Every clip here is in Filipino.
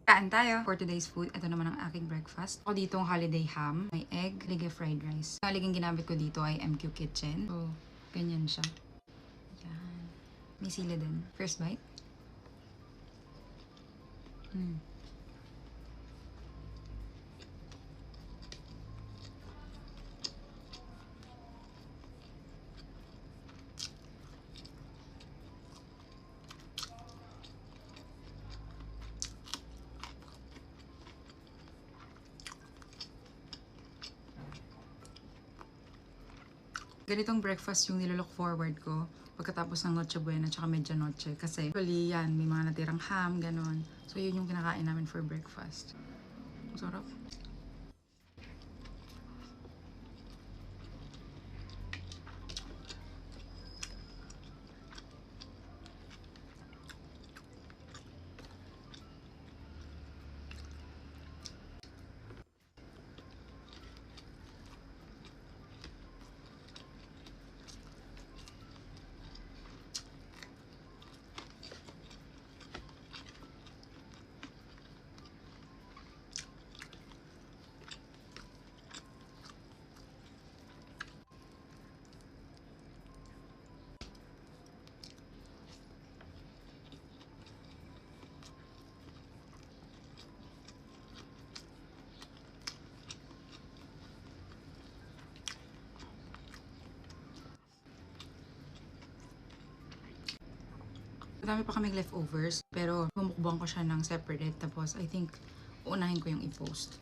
Kain tayo for today's food. Ito naman ang aking breakfast. Ako dito ang holiday ham, may egg, ligay fried rice. Ang liging ginamit ko dito ay MQ Kitchen. So, ganyan siya. Yan. May sili din. First bite. Ganitong breakfast yung nilolook forward ko pagkatapos ng Noche Buena tsaka Medianoche. Kasi actually yan, may mga natirang ham, ganon. So yun yung kinakain namin for breakfast. Sarap. Madami pa kaming leftovers, pero bumukbang ko siya ng separate. Tapos, I think, uunahin ko yung i-post.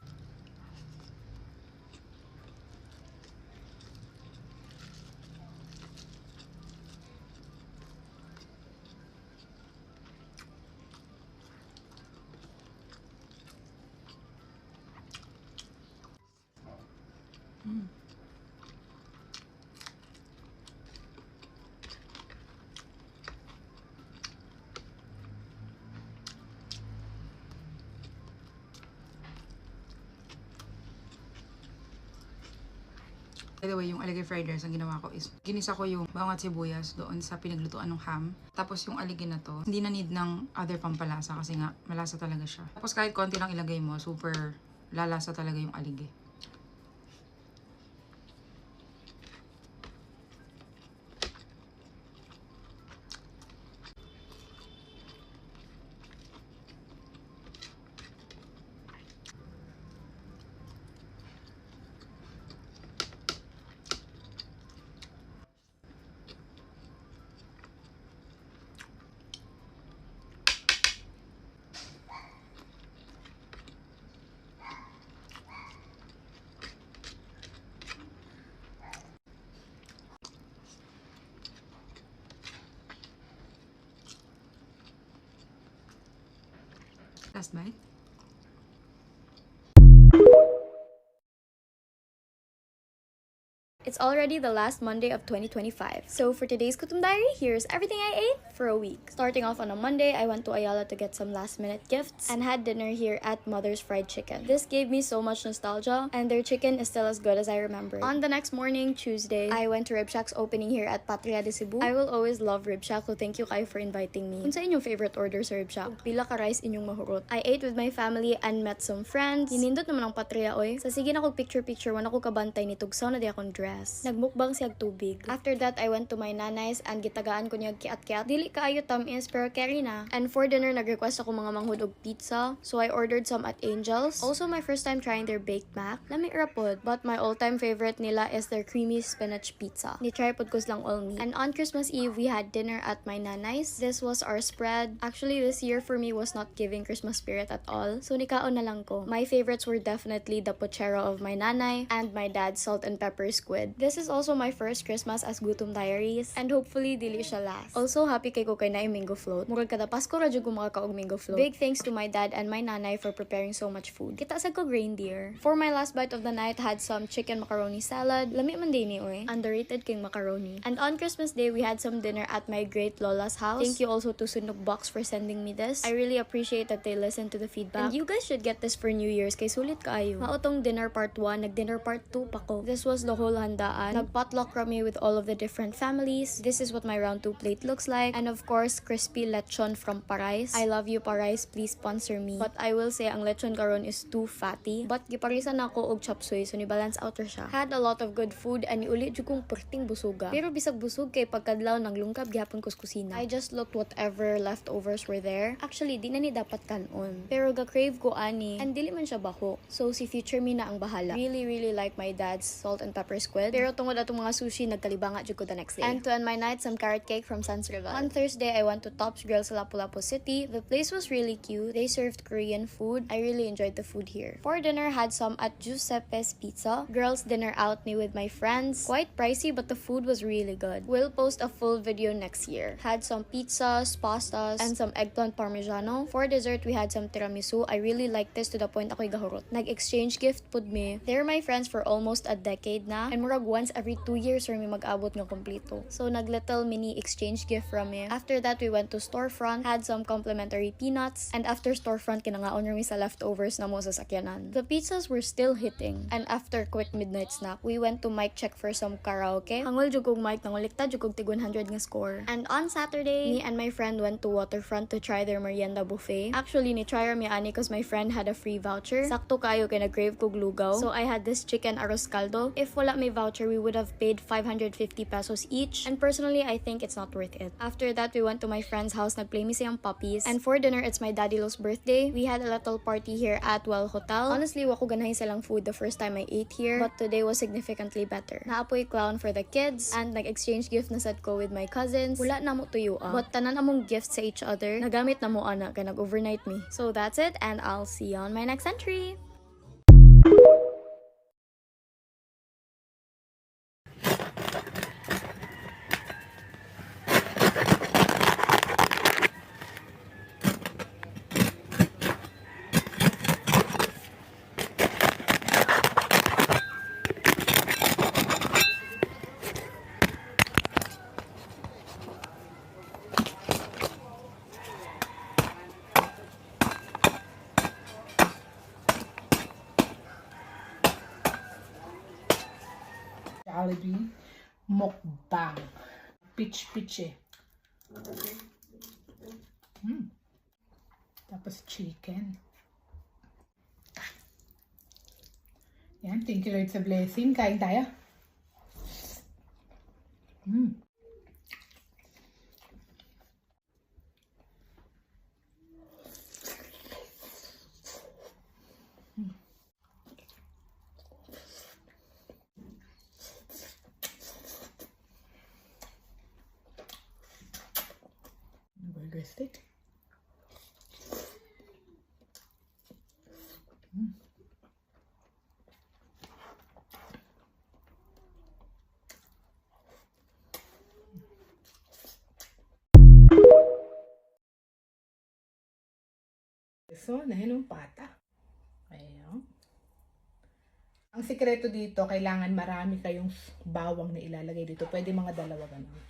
By the way, yung aligay fried rice, ang ginawa ko is, ginisa ko yung bawang at sibuyas doon sa pinaglutuan ng ham. Tapos yung aligay na to, hindi na need ng other pampalasa kasi nga, malasa talaga siya. Tapos kahit konti lang ilagay mo, super lalasa talaga yung aligay. Last bite. It's already the last Monday of 2025. So for today's Kutum Diary, here's everything I ate for a week. Starting off on a Monday, I went to Ayala to get some last-minute gifts and had dinner here at Mother's Fried Chicken. This gave me so much nostalgia, and their chicken is still as good as I remember. On the next morning, Tuesday, I went to Rib Shack's opening here at Patria de Cebu. I will always love Rib Shack, so thank you Kai for inviting me. Unsa inyong favorite order sa Rib Shack? Pila ka rice inyong mahurot? I ate with my family and met some friends. Hinindot naman ang Patria oy. Sa sige na ko picture-picture, wan ako kabantay ni tugsaw na di akong dress. Nagmukbang siyag tubig. After that, I went to my nanay's and gitagaan ko niya kiat-kiat. Dili kaayo tamis pero carry na. And for dinner, nag-request ako mga manghud og pizza. So I ordered some at Angel's. Also, my first time trying their baked mac. Lami rapod. But my all-time favorite nila is their creamy spinach pizza. Ni-try pod ko lang all meat. And on Christmas Eve, we had dinner at my nanay's. This was our spread. Actually, this year for me was not giving Christmas spirit at all. So nikaon na lang ko. My favorites were definitely the pochero of my nanay and my dad's salt and pepper squid. This is also my first Christmas as Gutom Diaries, and hopefully dili siya last. Also, happy kay ko kay na mango float. Murag kada Pasko ra jud ko makakaog mango float. Big thanks to my dad and my nanay for preparing so much food. Kita sa ko reindeer. For my last bite of the night, had some chicken macaroni salad. Lami man din ni oy. Underrated king macaroni. And on Christmas Day, we had some dinner at my great Lola's house. Thank you also to Sunok Box for sending me this. I really appreciate that they listened to the feedback. And you guys should get this for New Year's kay sulit kaayo. Maotong dinner part 1, nag dinner part 2 pa ko. This was the whole handa handaan. Nag-potluck kami with all of the different families. This is what my round 2 plate looks like. And of course, crispy lechon from Parais. I love you, Parais. Please sponsor me. But I will say, ang lechon karon is too fatty. But giparisan ako og chop suey, so ni-balance out ra siya. Had a lot of good food, and iuli jud kong perting busuga. Pero bisag busog kay pagkadlaw ng lungkab gihapon ko sa kusina. I just looked whatever leftovers were there. Actually, di na ni dapat kanon. Pero ga-crave ko ani, and dili man siya baho. So si future me na ang bahala. Really like my dad's salt and pepper squid. Pero tungod atong mga sushi, nagkalibanga jud ko the next day. And to end my night, some carrot cake from Sans Rival. On Thursday, I went to Tops Grill sa Lapu-Lapu City. The place was really cute. They served Korean food. I really enjoyed the food here. For dinner, had some at Giuseppe's Pizza. Girls dinner out me with my friends. Quite pricey, but the food was really good. We'll post a full video next year. Had some pizzas, pastas, and some eggplant parmigiano. For dessert, we had some tiramisu. I really liked this to the point ako'y gahurot. Nag-exchange gift pud me. They're my friends for almost a decade na. And murag once every 2 years or may mag-abot nga kompleto. So nag-little mini exchange gift from me. After that, we went to Storefront, had some complimentary peanuts, and after Storefront, kinangaon rami sa leftovers na mo sa sakyanan. The pizzas were still hitting. And after quick midnight snack, we went to mic check for some karaoke. Hangol jud kog mic, nangulikta jud kog tig 100 nga score. And on Saturday, me and my friend went to Waterfront to try their merienda buffet. Actually, ni-try mi ani cause my friend had a free voucher. Sakto kayo kay nag-crave kog lugaw. So I had this chicken arroz caldo. If wala may voucher, we would have paid 550 pesos each. And personally, I think it's not worth it. After that, we went to my friend's house, nagplay mi siyang puppies. And for dinner, it's my daddy Lo's birthday. We had a little party here at Well Hotel. Honestly, wako ganahin silang food the first time I ate here, but today was significantly better. Naapoy clown for the kids, and nag-exchange gift na sad ko with my cousins. Wala na mo tuyo but tanan among gifts sa each other. Nagamit na mo ana kay nag-overnight me. So that's it, and I'll see you on my next entry. Jollibee mukbang. Peach eh. Tapos chicken. Yan, thank you Lord sa blessing. Kain tayo. Burger stick. So, dahil yung pata. Ayan. Ang sikreto dito, kailangan marami kayong bawang na ilalagay dito. Pwede mga dalawa ganun.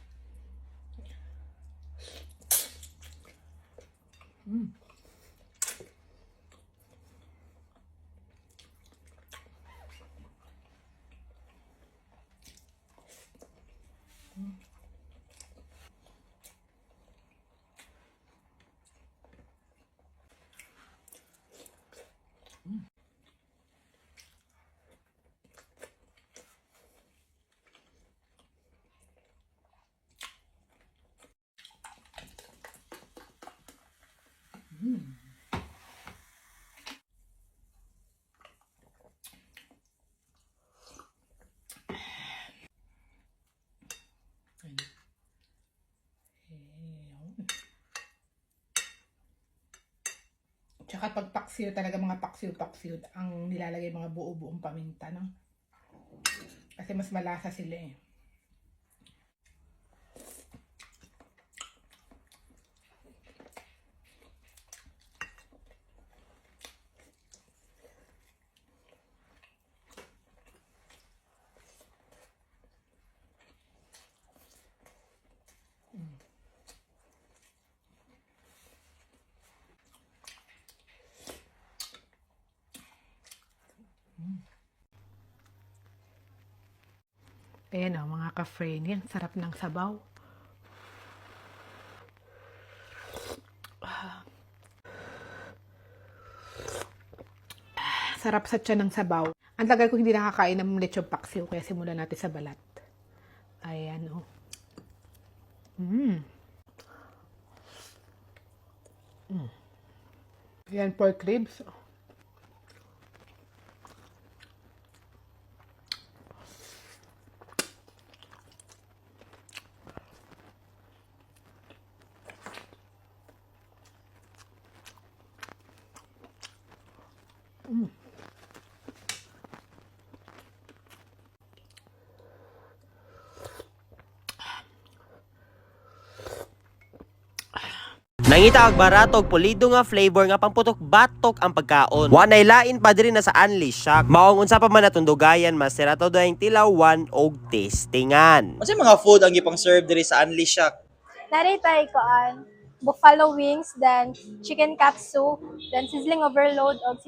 Tsaka pag paksiw, talaga mga paksiw ang nilalagay mga buo-buong paminta, no? Kasi mas malasa sila eh. Ayan o, mga ka-friend. Yan, sarap ng sabaw. Sarap sa tiyan ng sabaw. Ang tagal ko hindi nakakain ng lechon paksiw, kaya simulan natin sa balat. Ayan o. Ayan, pork ribs. Nangita og barato og pulido nga flavor nga pangputok batok ang pagkaon. Wa nay lain pa diri na sa Unleashed Shack. Maong unsa pa man natong dugayan master ato daing tilawan og tastingan. Ano mga food ang gipang serve diri sa Unleashed Shack? Naray tayo ko buffalo wings, then chicken katsu, then sizzling overload, o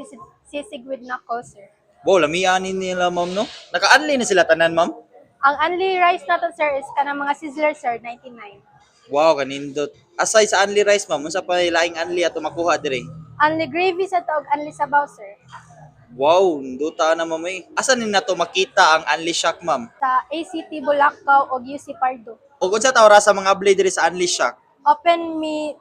sisig with knuckles, sir. Wow, lamianin nila ma'am no? Naka-unli na sila tanan ma'am? Ang only rice natin, sir, is kanang mga sizzler, sir, 99. Wow, kanindot. Aside sa unli rice ma'am, unsa pa laing unli ato makuha diri? Only gravy sa tawag, only sabaw, sir. Wow, nduta na ma'am eh. Asa ni nato makita ang Unleashed Shack ma'am? Sa ACT Bulacau o UC Pardo. Ug unsa ta oras sa mga ablay diri sa Unleashed Shack? Open me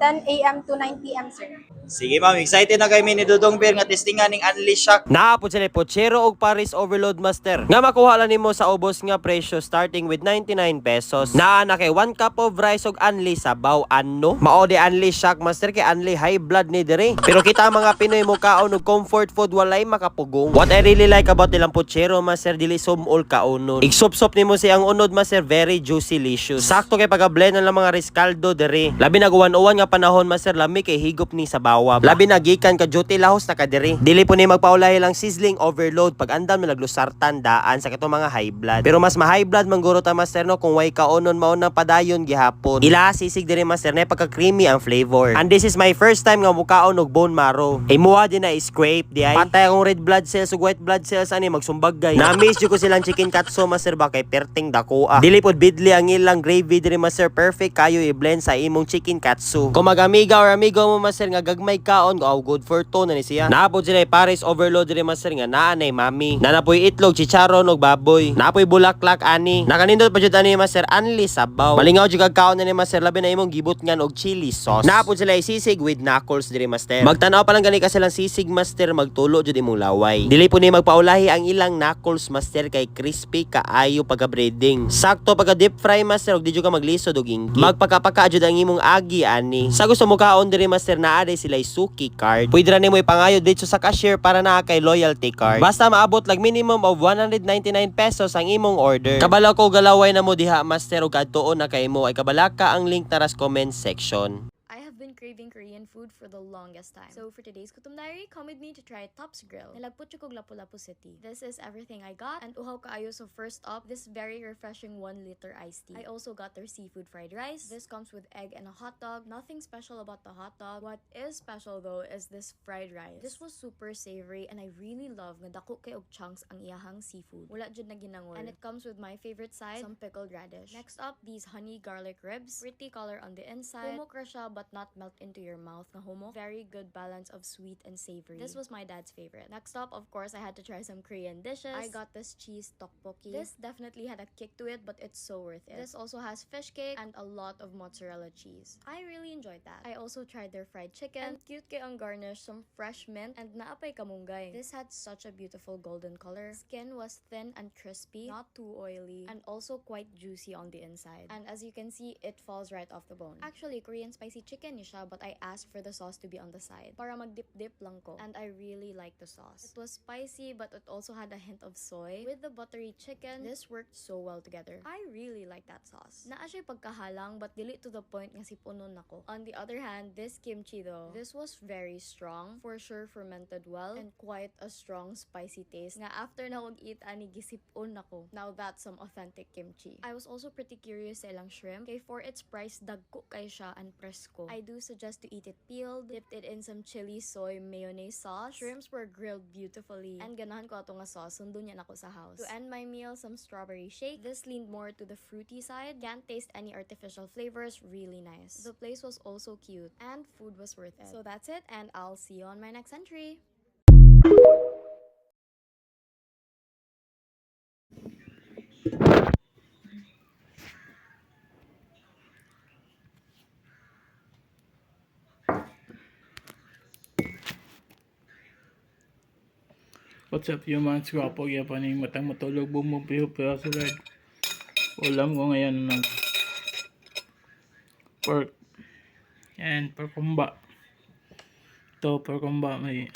10 a.m. to 9 p.m., sir. Sige ma'am, excited na kay ni Dudong Beer nga testingan ning Unleashed Shack. Naapod sila pochero og Paris Overload Master. Nga makuha lang nimo sa ubos nga presyo starting with 99 pesos. Naa na kay 1 cup of rice og anli sabaw ano. Mao di Unleashed Shack Master kay anli high blood ni diri. Pero kita ang mga Pinoy mo kaon og comfort food walay makapugong. What I really like about nilang pochero Master dili sumol kaunon. Igsup-sup nimo siyang unod Master very juicy licious. Sakto kay pag-blend ng mga riscaldo diri. Labi na uwan-uwan nga panahon Master lami kay higop ni sabaw. Labi na gikan ka duty lahos na kadiri. Dili po ni magpaulahi lang sizzling overload pag andam na naglusartan daan sa katong mga high blood. Pero mas ma-high blood mangguro ta Master no kung way kaonon mao nang padayon gihapon. Ila sisig diri Master na pagka-creamy ang flavor. And this is my first time nga mukaon og bone marrow. Imuha din na scrape di ay. Patay akong red blood cells ug white blood cells ani magsumbagay. Na-miss jud ko silang chicken katsu Master ba kay perting dakoa. Dili pod bidli ang ilang gravy diri Master perfect kayo i-blend sa imong chicken katsu. Kung mag-amiga or amigo mo Master nga may kaon go good for two na ni siya. Naapod sila Paris Overload diri Master nga naa nay mami. Nanapoy itlog, chicharon ug baboy. Napoy bulaklak ani. Nakanindot pa jud ani Master anli sabaw. Malingaw jud kag kaon ni Master labi na imong gibot ngan og chili sauce. Naapod sila sisig with knuckles diri Master. Magtanaw pa lang gani ka silang sisig Master magtulo jud imong laway. Dili po ni magpaulahi ang ilang knuckles Master kay crispy kaayo pagka-breading. Sakto pagka deep fry Master ug di jud ka maglisod og inggi. Magpakapaka jud ang imong agi ani. Sa gusto mo kaon diri Master naa sila suki card. Pwede ra nimo ipangayo dito sa cashier para naa kay loyalty card. Basta maabot lang minimum of 199 pesos ang imong order. Kabala ko galaway na mo diha Master ug adtuon na kay mo ay kabala ka ang link tara sa comment section. I have been craving Korean food for the longest time. So for today's Gutom Diary, come with me to try Top's Grill. Nilagpot siya kog Lapu-Lapu City. This is everything I got. And uhaw kaayo, so first up, this very refreshing 1-liter iced tea. I also got their seafood fried rice. This comes with egg and a hot dog. Nothing special about the hot dog. What is special though is this fried rice. This was super savory and I really love nga dako kay og chunks ang iyahang seafood. Wala jud na ginangol. And it comes with my favorite side, some pickled radish. Next up, these honey garlic ribs. Pretty color on the inside. Humok ra siya but not melt into your mouth nga humok. Very good balance of sweet and savory. This was my dad's favorite. Next up, of course, I had to try some Korean dishes. I got this cheese tteokbokki. This definitely had a kick to it, but it's so worth it. This also has fish cake and a lot of mozzarella cheese. I really enjoyed that. I also tried their fried chicken. And cute kay ang garnish, some fresh mint, and naapay kamunggay. This had such a beautiful golden color. Skin was thin and crispy, not too oily, and also quite juicy on the inside. And as you can see, it falls right off the bone. Actually, Korean spicy chicken ni siya, but I asked for the sauce to be on the side para magdip-dip lang ko, and I really liked the sauce. It was spicy but it also had a hint of soy. With the buttery chicken, this worked so well together. I really like that sauce. Naa siya pagkahalang but dili to the point nga sipunon nako. On the other hand, this kimchi though, this was very strong, for sure fermented well, and quite a strong spicy taste nga after na kog eat ani gisipon nako. Now that's some authentic kimchi. I was also pretty curious sa ilang shrimp kay for its price dagko kay siya and presko. I do suggest to eat it peeled, dipped it in some chili soy mayonnaise sauce. Shrimps were grilled beautifully, and ganahan ko ato nga sauce, sundo niya nako sa house. To end my meal, some strawberry shake. This leaned more to the fruity side. Can't taste any artificial flavors, really nice. The place was also cute, and food was worth it. So that's it, and I'll see you on my next entry. What's up humans? Gwapo pa ning matang matulog bumupiho-piho sa red. Ulam ko ngayon ng pork and porkumba. Ito porkumba may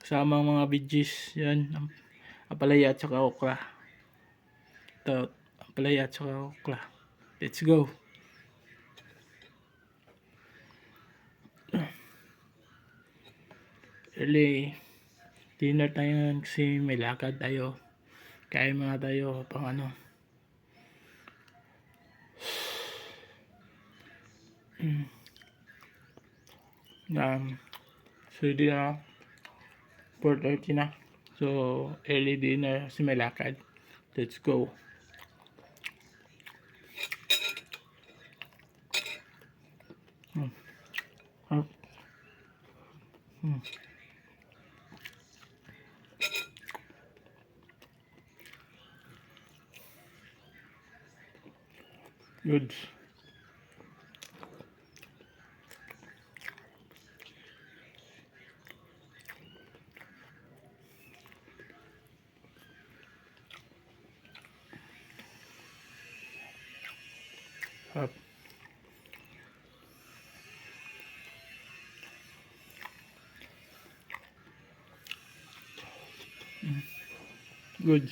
kasamang mga veggies yan. Apalaya at saka okra. Ito apalaya at saka okra. Let's go. Early dinner tayo ngayon kasi may lakad tayo. Kain mga tayo pang ano. So di na 4:30 na. So early dinner kasi may lakad. Let's go. Good. Up. Good.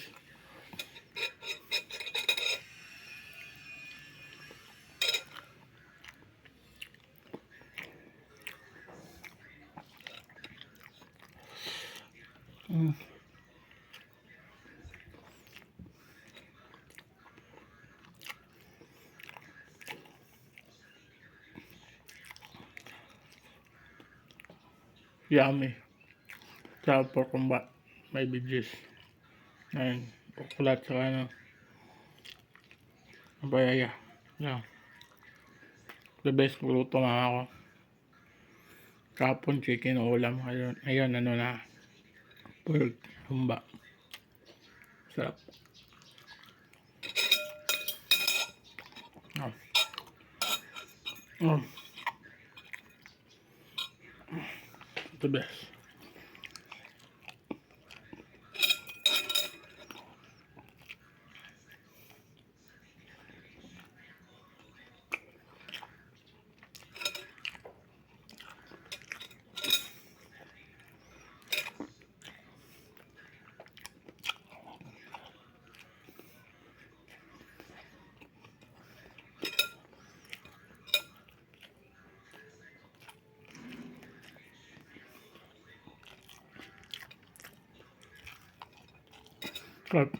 Yummy. Sa porkumba may veggies. And okulat sa ano. Abayaya. Yeah. The best luto na ako. Kapon chicken ulam. Ayun ano na. Pork kumba. Sarap. The best. Sarap.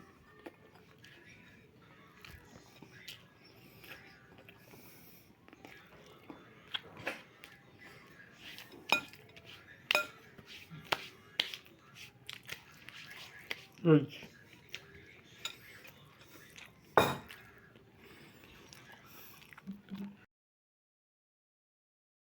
Good.